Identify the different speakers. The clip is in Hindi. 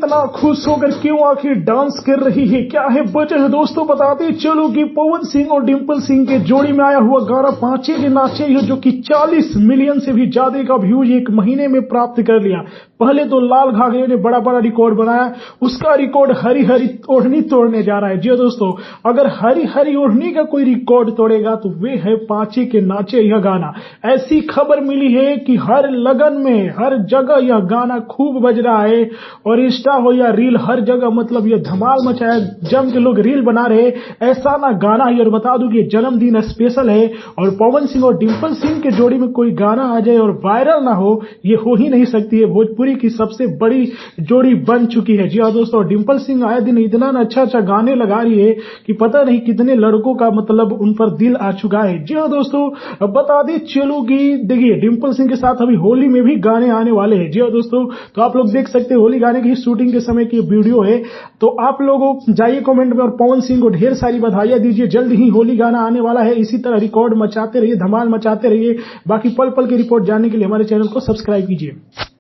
Speaker 1: इतना खुश होकर क्यों आखिर डांस कर रही है, क्या है वजह दोस्तों बताते चलो कि पवन सिंह और डिंपल सिंह के जोड़ी में आया हुआ गाना पांचे के नाचे जो कि 40 मिलियन से भी ज्यादा का व्यूज एक महीने में प्राप्त कर लिया। पहले तो लाल घाघरे ने बड़ा बड़ा रिकॉर्ड बनाया, उसका रिकॉर्ड हरी हरी ओढ़नी तोड़ने जा रहा है। जी दोस्तों, अगर हरी हरी ओढ़नी का कोई रिकॉर्ड तोड़ेगा तो वे है पांचे के नाचे यह गाना। ऐसी खबर मिली है कि हर लगन में हर जगह यह गाना खूब बज रहा है और इंस्टा हो या रील हर जगह मतलब ये धमाल मचाया, जम के लोग रील बना रहे। ऐसा ना गाना है और बता दूं कि जन्मदिन स्पेशल है और पवन सिंह और डिंपल सिंह के जोड़ी में कोई गाना आ जाए और वायरल ना हो, ये हो ही नहीं सकती है। भोजपुरी की सबसे बड़ी जोड़ी बन चुकी है। जी हाँ दोस्तों, डिंपल सिंह आए दिन इतना अच्छा अच्छा गाने लगा रही है कि पता नहीं कितने लड़कों का मतलब उन पर दिल आ चुका है। जी हाँ दोस्तों, अब बता दें चलो कि देखिए डिंपल सिंह के साथ अभी होली में भी गाने आने वाले हैं। जी हाँ दोस्तों, तो आप लोग देख सकते हैं होली गाने की शूटिंग के समय की वीडियो है, तो आप लोगों जाइए कमेंट में और पवन सिंह को ढेर सारी बधाइयां दीजिए। जल्द ही होली गाना आने वाला है, इसी तरह रिकॉर्ड मचाते रहिए, धमाल मचाते रहिए। बाकी पल पल की रिपोर्ट जानने के लिए हमारे चैनल को सब्सक्राइब कीजिए।